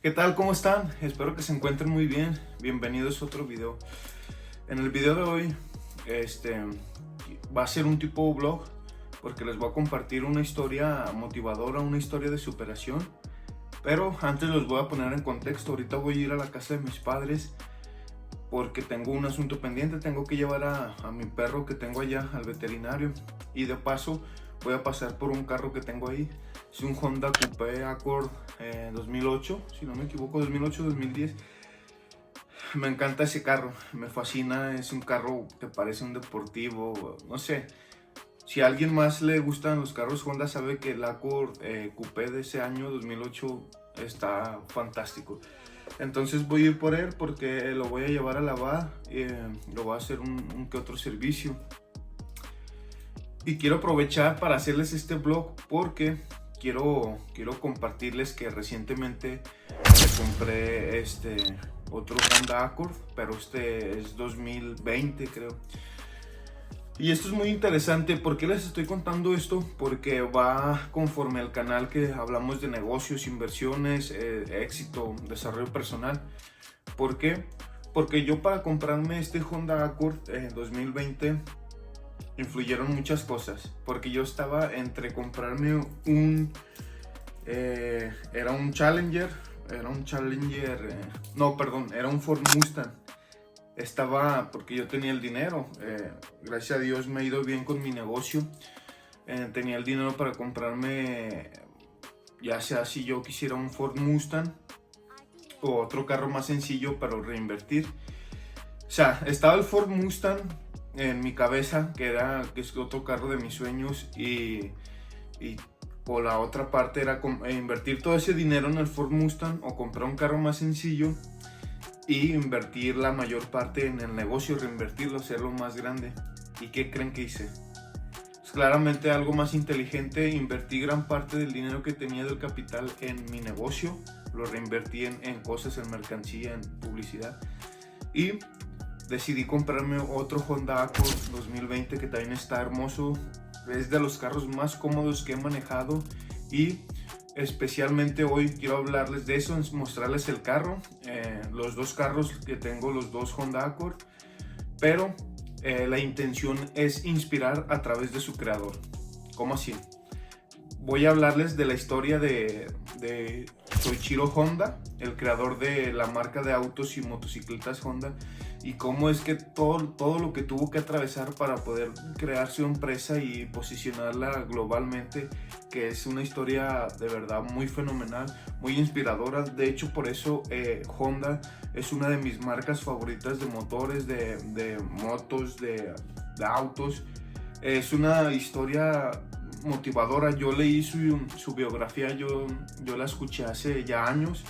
¿Qué tal? ¿Cómo están? Espero que se encuentren muy bien. Bienvenidos a otro video. En el video de hoy, va a ser un tipo vlog porque les voy a compartir una historia motivadora, una historia de superación. Pero antes los voy a poner en contexto. Ahorita voy a ir a la casa de mis padres porque tengo un asunto pendiente. Tengo que llevar a mi perro que tengo allá al veterinario. Y de paso voy a pasar por un carro que tengo ahí. Es un Honda Coupé Accord 2008, si no me equivoco, 2008-2010. Me encanta ese carro, me fascina. Es un carro que parece un deportivo, no sé. Si a alguien más le gustan los carros Honda, sabe que el Accord Coupé de ese año 2008 está fantástico. Entonces voy a ir por él porque lo voy a llevar a lavar, lo voy a hacer un que otro servicio. Y quiero aprovechar para hacerles este vlog porque quiero compartirles que recientemente me compré otro Honda Accord, pero es 2020 creo. Y esto es muy interesante. ¿Por qué les estoy contando esto? Porque va conforme al canal que hablamos de negocios, inversiones, éxito, desarrollo personal. ¿Por qué? Porque yo para comprarme este Honda Accord 2020 influyeron muchas cosas, porque yo estaba entre comprarme era un Challenger, era un Ford Mustang. Porque yo tenía el dinero, gracias a Dios me ha ido bien con mi negocio. Tenía el dinero para comprarme, ya sea si yo quisiera un Ford Mustang o otro carro más sencillo para reinvertir. O sea, estaba el Ford Mustang en mi cabeza, que es otro carro de mis sueños, y por la otra parte era invertir todo ese dinero en el Ford Mustang o comprar un carro más sencillo y invertir la mayor parte en el negocio, reinvertirlo, hacerlo más grande. ¿Y qué creen que hice? Pues claramente algo más inteligente. Invertí gran parte del dinero que tenía del capital en mi negocio, lo reinvertí en cosas, en mercancía, en publicidad, y decidí comprarme otro Honda Accord 2020 que también está hermoso. Es de los carros más cómodos que he manejado y especialmente hoy quiero hablarles de eso, mostrarles el carro, los dos carros que tengo, los dos Honda Accord, pero la intención es inspirar a través de su creador. ¿Cómo así? Voy a hablarles de la historia de Soichiro Honda, el creador de la marca de autos y motocicletas Honda, y cómo es que todo lo que tuvo que atravesar para poder crear su empresa y posicionarla globalmente, que es una historia de verdad muy fenomenal, muy inspiradora. De hecho, por eso Honda es una de mis marcas favoritas de motores, de motos, de autos. Es una historia motivadora. Yo leí su biografía, yo la escuché hace ya años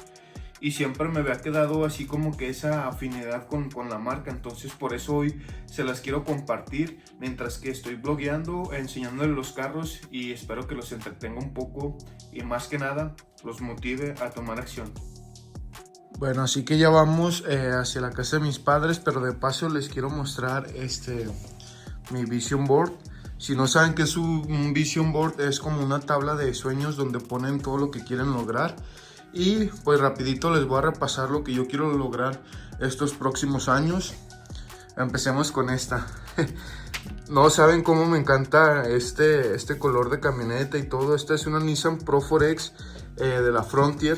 y siempre me había quedado así como que esa afinidad con la marca. Entonces por eso hoy se las quiero compartir mientras que estoy blogueando, enseñándoles los carros, y espero que los entretenga un poco y más que nada los motive a tomar acción. Bueno, así que ya vamos hacia la casa de mis padres, pero de paso les quiero mostrar mi vision board. Si no saben qué es un vision board, es como una tabla de sueños donde ponen todo lo que quieren lograr. Y pues rapidito les voy a repasar lo que yo quiero lograr estos próximos años. Empecemos con esta. No saben cómo me encanta este color de camioneta y todo. Esta es una Nissan Pro 4X de la Frontier.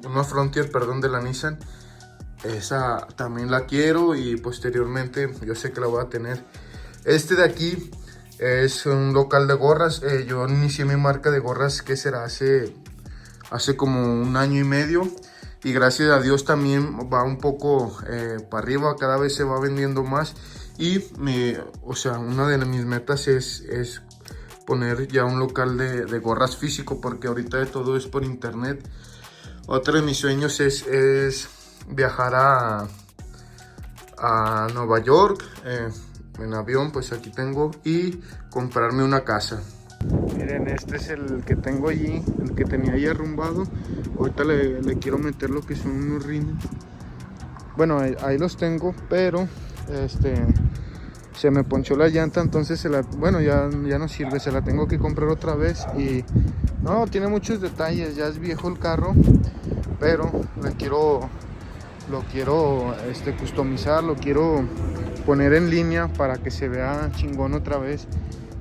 Una Frontier, perdón, de la Nissan. Esa también la quiero y posteriormente yo sé que la voy a tener. Este de aquí es un local de gorras. Yo inicié mi marca de gorras, que será hace como un año y medio, y gracias a Dios también va un poco para arriba, cada vez se va vendiendo más. Y una de mis metas es poner ya un local de gorras físico, porque ahorita de todo es por internet. Otro de mis sueños es viajar a Nueva York en avión, pues aquí tengo, y comprarme una casa. Miren, este es el que tengo allí, el que tenía ahí arrumbado. Ahorita le quiero meter lo que son unos rines. Bueno, ahí los tengo, pero se me ponchó la llanta, entonces ya no sirve, se la tengo que comprar otra vez. Y no, tiene muchos detalles, ya es viejo el carro, pero lo quiero customizar, lo quiero poner en línea para que se vea chingón otra vez,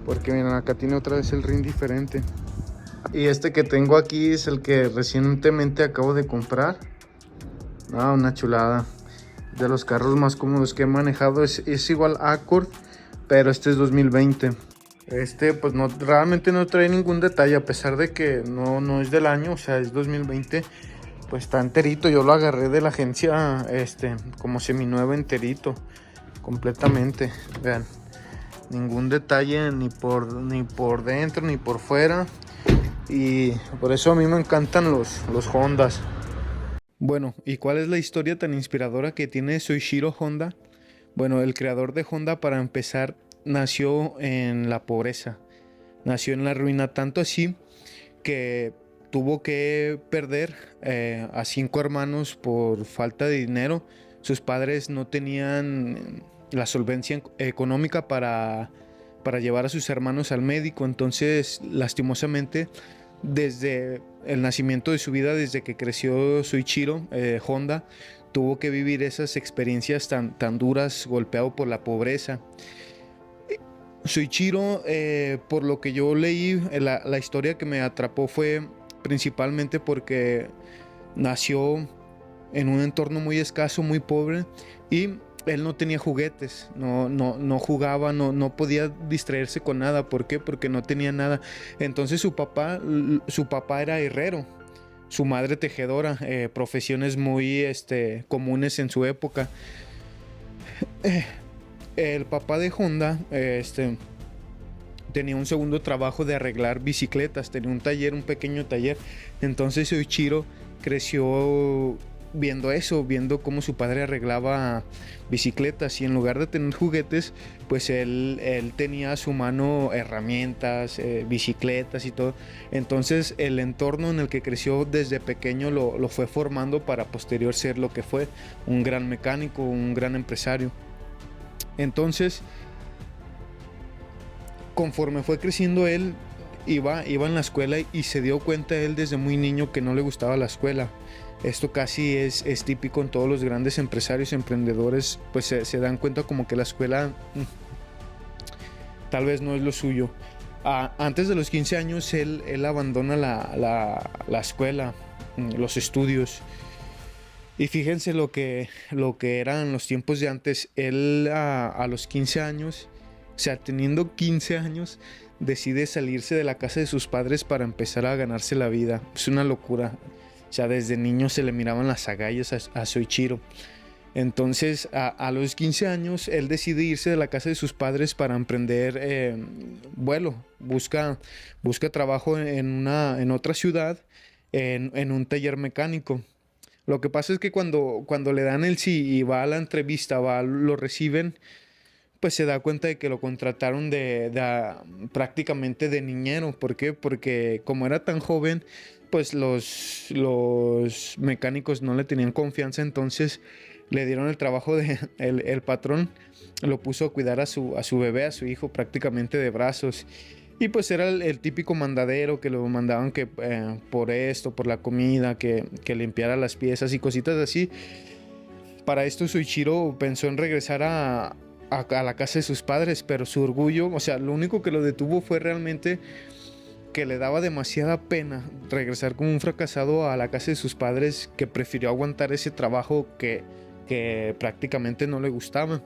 porque miren, acá tiene otra vez el rin diferente. Y este que tengo aquí es el que recientemente acabo de comprar. Una chulada. De los carros más cómodos que he manejado. Es igual a Accord, pero este es 2020. Pues no, realmente no trae ningún detalle, a pesar de que no es del año, o sea, es 2020. Pues está enterito, yo lo agarré de la agencia, como seminuevo, enterito, completamente. Vean, ningún detalle ni por dentro ni por fuera. Y por eso a mí me encantan los Hondas. Bueno, ¿y cuál es la historia tan inspiradora que tiene Soichiro Honda? Bueno, el creador de Honda, para empezar, nació en la pobreza, nació en la ruina, tanto así que tuvo que perder a 5 hermanos por falta de dinero. Sus padres no tenían la solvencia económica para llevar a sus hermanos al médico, entonces lastimosamente desde el nacimiento de su vida, desde que creció Soichiro Honda, tuvo que vivir esas experiencias tan duras, golpeado por la pobreza. Soichiro, por lo que yo leí, la historia que me atrapó fue principalmente porque nació en un entorno muy escaso, muy pobre, y él no tenía juguetes, no jugaba, no podía distraerse con nada. ¿Por qué? Porque no tenía nada. Entonces su papá era herrero, su madre tejedora, profesiones muy comunes en su época. El papá de Honda tenía un segundo trabajo de arreglar bicicletas, tenía un pequeño taller. Entonces Soichiro creció viendo cómo su padre arreglaba bicicletas, y en lugar de tener juguetes, pues él tenía a su mano herramientas, bicicletas y todo. Entonces el entorno en el que creció desde pequeño lo fue formando para posterior ser lo que fue, un gran mecánico, un gran empresario. Entonces, conforme fue creciendo, él iba en la escuela y se dio cuenta él desde muy niño que no le gustaba la escuela. Esto casi es típico en todos los grandes empresarios, emprendedores, pues se dan cuenta como que la escuela tal vez no es lo suyo. Antes de los 15 años él abandona la escuela, los estudios. Y fíjense lo que eran los tiempos de antes. Él a los 15 años, o sea, teniendo 15 años, decide salirse de la casa de sus padres para empezar a ganarse la vida. Es una locura. O sea, desde niño se le miraban las agallas a Soichiro. Entonces, a los 15 años, él decide irse de la casa de sus padres para emprender vuelo. Busca trabajo en otra ciudad, en un taller mecánico. Lo que pasa es que cuando le dan el sí y va a la entrevista, lo reciben, pues se da cuenta de que lo contrataron prácticamente de niñero. ¿Por qué? Porque como era tan joven, pues los mecánicos no le tenían confianza, entonces le dieron el trabajo el patrón lo puso a cuidar a su bebé, a su hijo, prácticamente de brazos. Y pues era el típico mandadero que lo mandaban que por esto, por la comida, que limpiara las piezas y cositas así. Para esto Soichiro pensó en regresar a la casa de sus padres, pero su orgullo, o sea, lo único que lo detuvo fue realmente que le daba demasiada pena regresar como un fracasado a la casa de sus padres, que prefirió aguantar ese trabajo que prácticamente no le gustaba.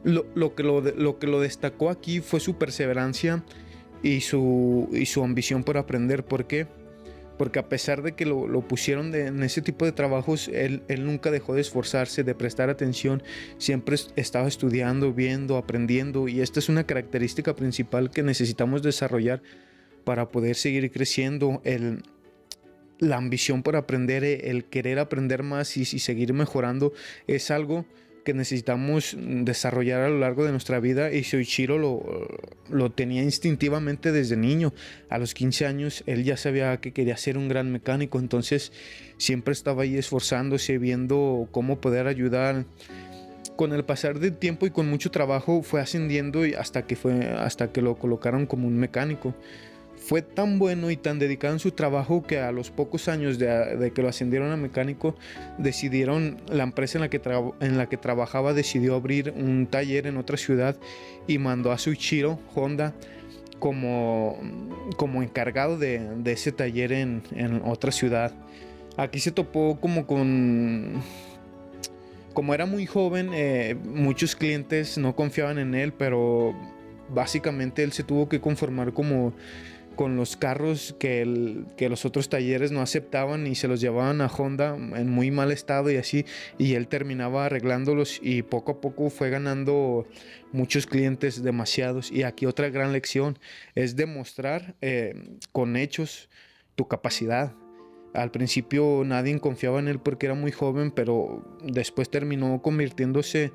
Lo que lo destacó aquí fue su perseverancia y su ambición por aprender. ¿Por qué? Porque a pesar de que lo pusieron en ese tipo de trabajos, él nunca dejó de esforzarse, de prestar atención. Siempre estaba estudiando, viendo, aprendiendo, y esta es una característica principal que necesitamos desarrollar para poder seguir creciendo. La ambición por aprender, el querer aprender más y seguir mejorando es algo que necesitamos desarrollar a lo largo de nuestra vida, y Soichiro lo tenía instintivamente desde niño. A los 15 años él ya sabía que quería ser un gran mecánico, entonces siempre estaba ahí esforzándose, viendo cómo poder ayudar. Con el pasar del tiempo y con mucho trabajo fue ascendiendo hasta que lo colocaron como un mecánico. fue tan bueno y tan dedicado en su trabajo que a los pocos años de que lo ascendieron a mecánico, la empresa en la que trabajaba decidió abrir un taller en otra ciudad y mandó a Soichiro Honda como encargado de ese taller en otra ciudad. Aquí se topó como era muy joven, muchos clientes no confiaban en él, pero básicamente él se tuvo que conformar como con los carros que los otros talleres no aceptaban y se los llevaban a Honda en muy mal estado y así, y él terminaba arreglándolos y poco a poco fue ganando muchos clientes, demasiados. Y aquí otra gran lección es demostrar con hechos tu capacidad. Al principio nadie confiaba en él porque era muy joven, pero después terminó convirtiéndose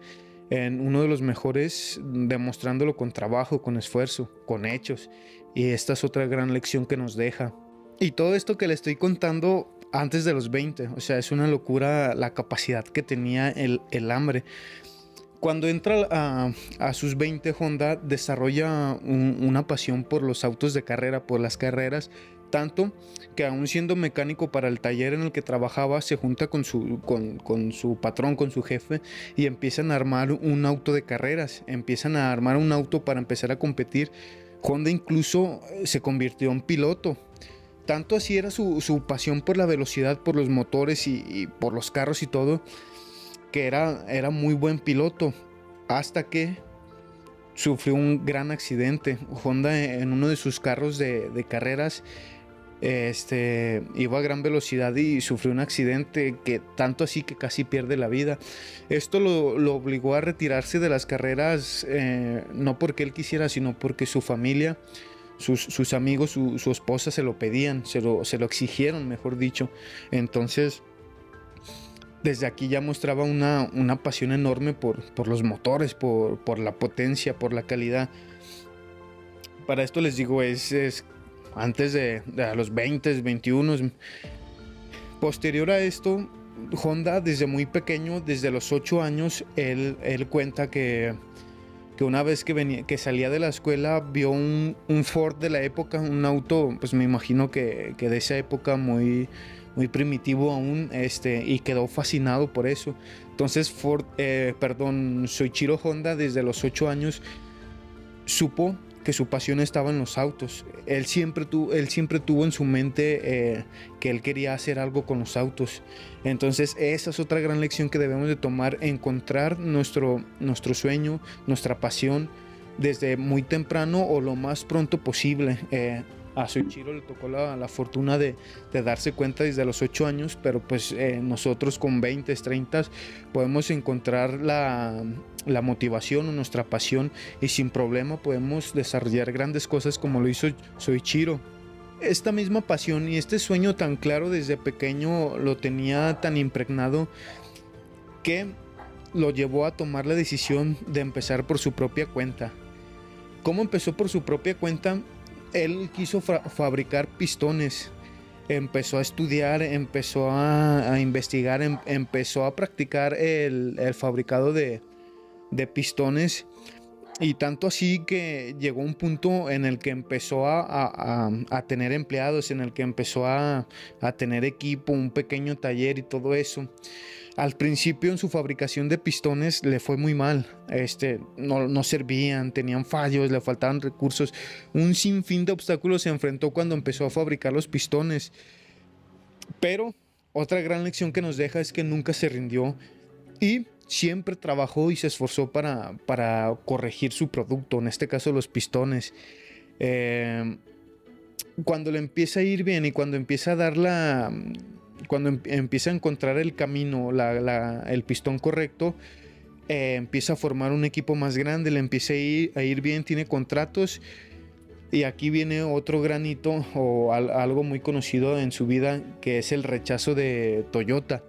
en uno de los mejores, demostrándolo con trabajo, con esfuerzo, con hechos. Y esta es otra gran lección que nos deja. Y todo esto que le estoy contando antes de los 20, o sea, es una locura la capacidad que tenía el hambre. Cuando entra a sus 20, Honda desarrolla una pasión por los autos de carrera, por las carreras, tanto que aún siendo mecánico para el taller en el que trabajaba, se junta con su patrón, con su jefe, y empiezan a armar un auto de carreras, empiezan a armar un auto para empezar a competir. Honda incluso se convirtió en piloto. Tanto así era su pasión por la velocidad, por los motores y por los carros y todo, que era muy buen piloto, hasta que sufrió un gran accidente. Honda en uno de sus carros de carreras iba a gran velocidad y sufrió un accidente, que tanto así que casi pierde la vida. Esto lo obligó a retirarse de las carreras, no porque él quisiera, sino porque su familia, sus amigos, su esposa se lo pedían, se lo exigieron, mejor dicho. Entonces desde aquí ya mostraba una pasión enorme por los motores, por la potencia, por la calidad. Para esto les digo, es antes de a los 20, 21. Posterior a esto, Honda desde muy pequeño, desde los 8 años, él cuenta que una vez que salía de la escuela vio un Ford de la época, un auto, pues me imagino que de esa época muy primitivo aún, y quedó fascinado por eso. Entonces Soichiro Honda desde los 8 años supo que su pasión estaba en los autos. Él siempre tuvo en su mente que él quería hacer algo con los autos. Entonces esa es otra gran lección que debemos de tomar: encontrar nuestro sueño, nuestra pasión desde muy temprano o lo más pronto posible. A Soichiro le tocó la fortuna de darse cuenta desde los 8 años, pero pues nosotros con 20, 30 podemos encontrar la motivación o nuestra pasión y sin problema podemos desarrollar grandes cosas como lo hizo Soichiro. Esta misma pasión y este sueño tan claro desde pequeño lo tenía tan impregnado que lo llevó a tomar la decisión de empezar por su propia cuenta. ¿Cómo empezó por su propia cuenta? Él quiso fabricar pistones. Empezó a estudiar, empezó a investigar, empezó a practicar el fabricado de pistones, y tanto así que llegó un punto en el que empezó a tener empleados, en el que empezó a tener equipo, un pequeño taller y todo eso. Al principio en su fabricación de pistones le fue muy mal, no servían, tenían fallos, le faltaban recursos, un sinfín de obstáculos se enfrentó cuando empezó a fabricar los pistones. Pero otra gran lección que nos deja es que nunca se rindió y siempre trabajó y se esforzó para corregir su producto, en este caso los pistones. Cuando le empieza a ir bien y cuando empieza a dar cuando empieza a encontrar el camino, el pistón correcto, empieza a formar un equipo más grande, le empieza a ir bien, tiene contratos. Y aquí viene otro granito o algo muy conocido en su vida, que es el rechazo de Toyota.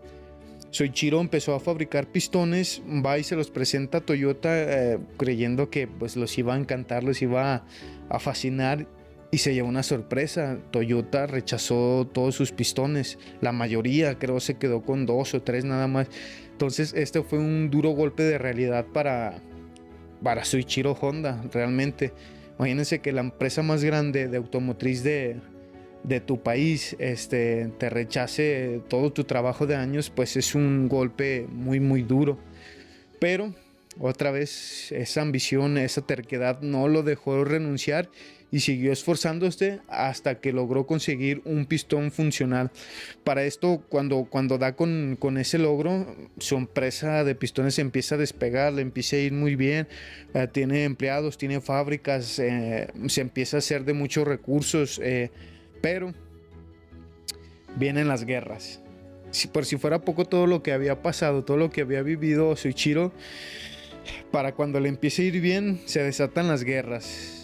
Soichiro empezó a fabricar pistones, va y se los presenta a Toyota, creyendo que pues los iba a encantar, los iba a fascinar, y se llevó una sorpresa. Toyota rechazó todos sus pistones, la mayoría, creo se quedó con 2 o 3 nada más. Entonces este fue un duro golpe de realidad para Soichiro Honda, realmente. Imagínense que la empresa más grande de automotriz de tu país te rechace todo tu trabajo de años, pues es un golpe muy muy duro. Pero otra vez esa ambición, esa terquedad no lo dejó renunciar y siguió esforzándose hasta que logró conseguir un pistón funcional. Para esto, cuando da con ese logro, su empresa de pistones empieza a despegar, le empieza a ir muy bien, tiene empleados, tiene fábricas, se empieza a hacer de muchos recursos, pero vienen las guerras. Por si fuera poco todo lo que había pasado, todo lo que había vivido Soichiro, para cuando le empiece a ir bien, se desatan las guerras.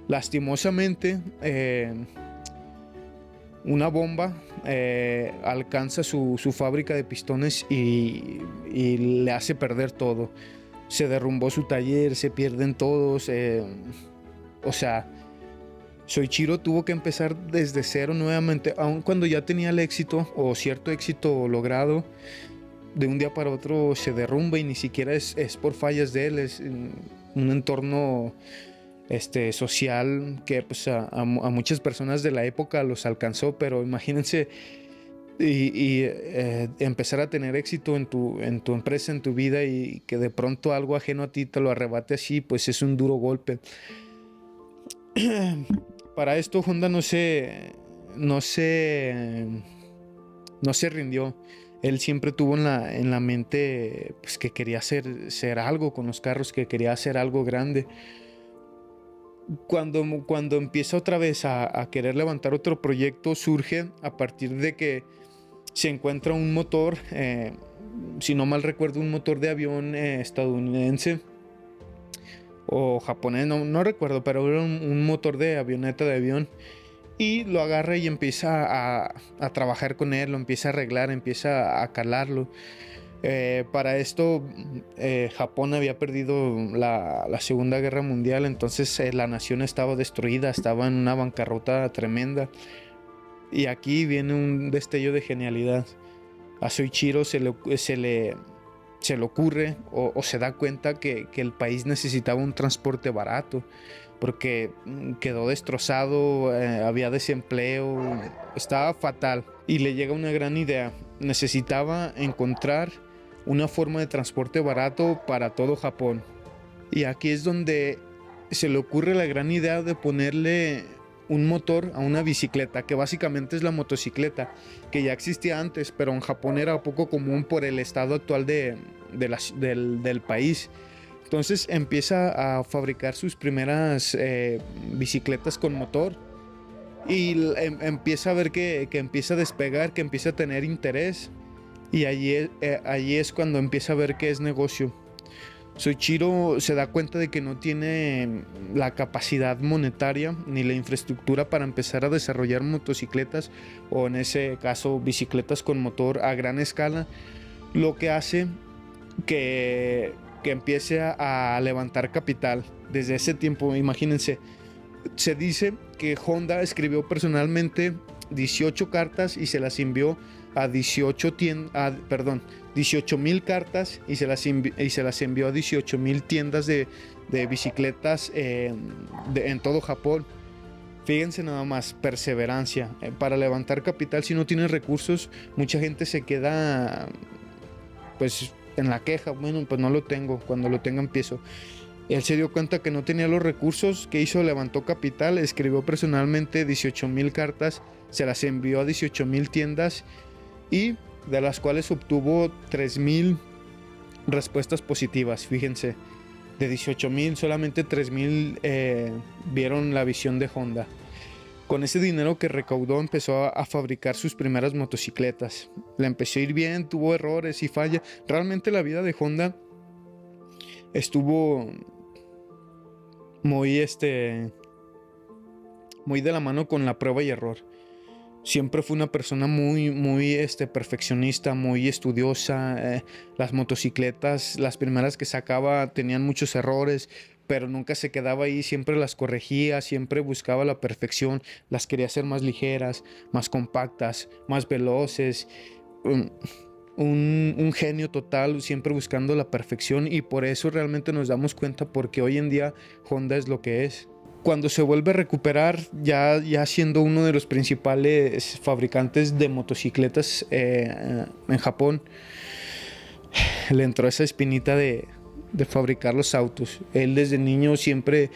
Lastimosamente, una bomba alcanza su fábrica de pistones y le hace perder todo. Se derrumbó su taller, se pierden todos. O sea, Soichiro tuvo que empezar desde cero nuevamente, aun cuando ya tenía el éxito o cierto éxito logrado. De un día para otro se derrumba y ni siquiera es por fallas de él, es un entorno social que pues, a muchas personas de la época los alcanzó, pero imagínense empezar a tener éxito en tu empresa, en tu vida, y que de pronto algo ajeno a ti te lo arrebate así, pues es un duro golpe. Para esto Honda no se rindió. Él siempre tuvo en la mente pues, que quería ser algo con los carros, que quería hacer algo grande. Cuando empieza otra vez a querer levantar otro proyecto, surge a partir de que se encuentra un motor, si no mal recuerdo, un motor de avión estadounidense o japonés, no recuerdo, pero era un motor de avioneta de avión. Y lo agarra y empieza a trabajar con él, lo empieza a arreglar, empieza a calarlo. Para esto, Japón había perdido la Segunda Guerra Mundial, entonces la nación estaba destruida, estaba en una bancarrota tremenda. Y aquí viene un destello de genialidad. A Soichiro se le ocurre o se da cuenta que el país necesitaba un transporte barato, porque quedó destrozado, había desempleo, estaba fatal. Y le llega una gran idea: necesitaba encontrar una forma de transporte barato para todo Japón. Y aquí es donde se le ocurre la gran idea de ponerle un motor a una bicicleta, que básicamente es la motocicleta, que ya existía antes, pero en Japón era poco común por el estado actual del país. Entonces empieza a fabricar sus primeras bicicletas con motor y empieza a ver que empieza a despegar, que empieza a tener interés, y allí es cuando empieza a ver que es negocio. Soichiro se da cuenta de que no tiene la capacidad monetaria ni la infraestructura para empezar a desarrollar motocicletas, o en ese caso bicicletas con motor a gran escala, lo que hace que empiece a levantar capital. Desde ese tiempo, imagínense, se dice que Honda escribió personalmente 18 cartas y se las envió a 18,000 cartas y se las envió a 18,000 tiendas de bicicletas en todo Japón. Fíjense nada más, perseverancia. Para levantar capital, si no tienes recursos, mucha gente se queda pues en la queja: bueno, pues no lo tengo, cuando lo tenga empiezo. Él se dio cuenta que no tenía los recursos. ¿Qué hizo? Levantó capital, escribió personalmente 18,000 cartas, se las envió a 18,000 tiendas, y de las cuales obtuvo 3,000 respuestas positivas. Fíjense, de 18,000 solamente 3,000 vieron la visión de Honda. Con ese dinero que recaudó empezó a fabricar sus primeras motocicletas. Le empezó a ir bien, tuvo errores y fallas. Realmente la vida de Honda estuvo muy de la mano con la prueba y error. Siempre fue una persona muy perfeccionista, muy estudiosa. Las motocicletas, las primeras que sacaba, tenían muchos errores, pero nunca se quedaba ahí, siempre las corregía, siempre buscaba la perfección, las quería hacer más ligeras, más compactas, más veloces. Un genio total, siempre buscando la perfección, y por eso realmente nos damos cuenta porque hoy en día Honda es lo que es. cuando se vuelve a recuperar, ya siendo uno de los principales fabricantes de motocicletas en Japón, le entró esa espinita de fabricar los autos. Él desde niño siempre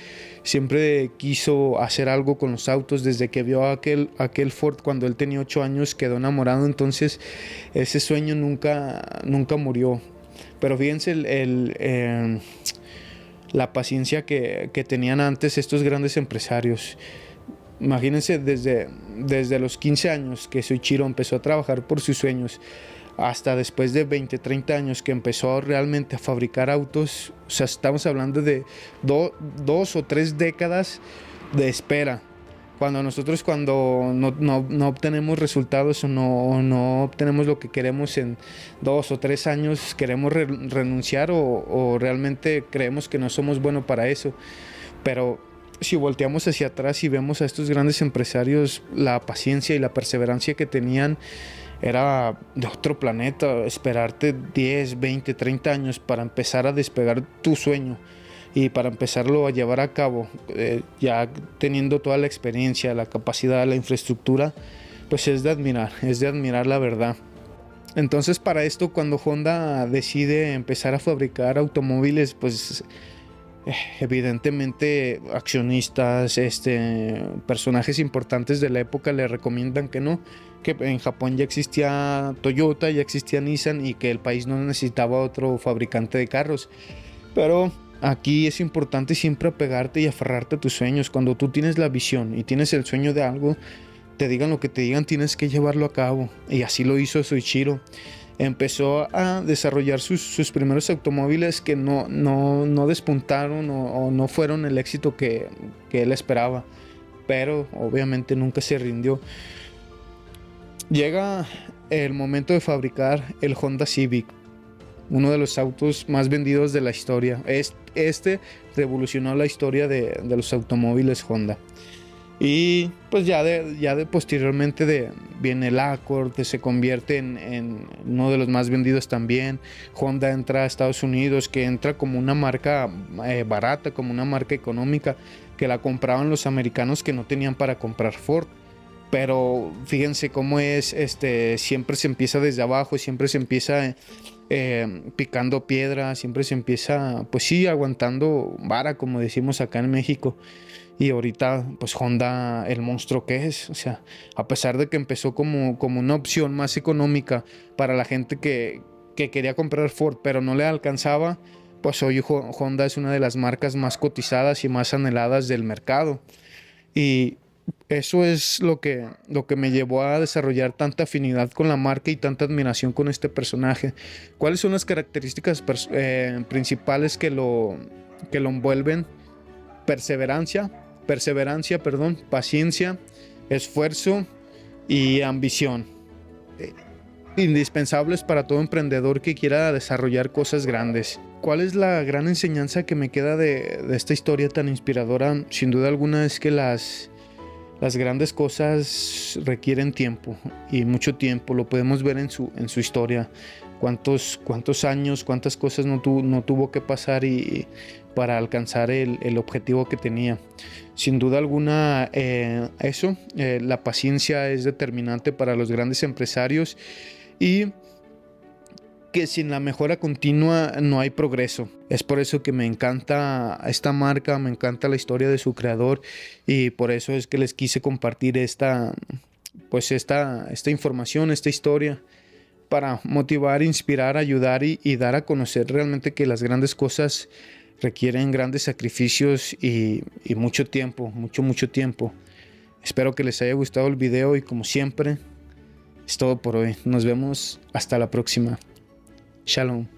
quiso hacer algo con los autos. Desde que vio aquel Ford cuando él tenía 8 años, quedó enamorado. Entonces ese sueño nunca murió. Pero fíjense la paciencia que tenían antes estos grandes empresarios. Imagínense desde los 15 años que Soichiro empezó a trabajar por sus sueños, hasta después de 20, 30 años que empezó realmente a fabricar autos. O sea, estamos hablando de 2 o 3 décadas de espera. Cuando nosotros no obtenemos resultados o no obtenemos lo que queremos en 2 o 3 años, queremos renunciar o realmente creemos que no somos buenos para eso. Pero si volteamos hacia atrás y vemos a estos grandes empresarios, la paciencia y la perseverancia que tenían era de otro planeta. Esperarte 10, 20, 30 años para empezar a despegar tu sueño y para empezarlo a llevar a cabo, ya teniendo toda la experiencia, la capacidad, la infraestructura, pues es de admirar la verdad. Entonces, para esto, cuando Honda decide empezar a fabricar automóviles, pues evidentemente accionistas, personajes importantes de la época le recomiendan que no, que en Japón ya existía Toyota, ya existía Nissan y que el país no necesitaba otro fabricante de carros. Pero aquí es importante siempre apegarte y aferrarte a tus sueños. Cuando tú tienes la visión y tienes el sueño de algo, te digan lo que te digan, tienes que llevarlo a cabo. Y así lo hizo Soichiro. Empezó a desarrollar sus primeros automóviles que no despuntaron o no fueron el éxito que él esperaba. Pero obviamente nunca se rindió. Llega el momento de fabricar el Honda Civic, uno de los autos más vendidos de la historia. Revolucionó la historia de los automóviles Honda. Y pues posteriormente viene el Accord, que se convierte en uno de los más vendidos también. Honda entra a Estados Unidos, que entra como una marca barata, como una marca económica, que la compraban los americanos que no tenían para comprar Ford. Pero fíjense cómo es, siempre se empieza desde abajo, siempre se empieza picando piedra, siempre se empieza, pues sí, aguantando vara, como decimos acá en México. Y ahorita, pues Honda, el monstruo que es. O sea, a pesar de que empezó como una opción más económica para la gente que quería comprar Ford, pero no le alcanzaba, pues hoy Honda es una de las marcas más cotizadas y más anheladas del mercado. Y eso es lo que me llevó a desarrollar tanta afinidad con la marca y tanta admiración con este personaje. ¿Cuáles son las características principales que lo envuelven? Perseverancia, paciencia, esfuerzo y ambición. Indispensables para todo emprendedor que quiera desarrollar cosas grandes. ¿Cuál es la gran enseñanza que me queda de esta historia tan inspiradora? Sin duda alguna es que las grandes cosas requieren tiempo, y mucho tiempo. Lo podemos ver en su historia. Cuántos años, cuántas cosas no tuvo que pasar y para alcanzar el objetivo que tenía. Sin duda alguna, la paciencia es determinante para los grandes empresarios, y que sin la mejora continua no hay progreso. Es por eso que me encanta esta marca, me encanta la historia de su creador, y por eso es que les quise compartir esta información, esta historia, para motivar, inspirar, ayudar y dar a conocer realmente que las grandes cosas requieren grandes sacrificios y mucho tiempo, mucho tiempo. Espero que les haya gustado el video, y como siempre, es todo por hoy. Nos vemos hasta la próxima. Shalom.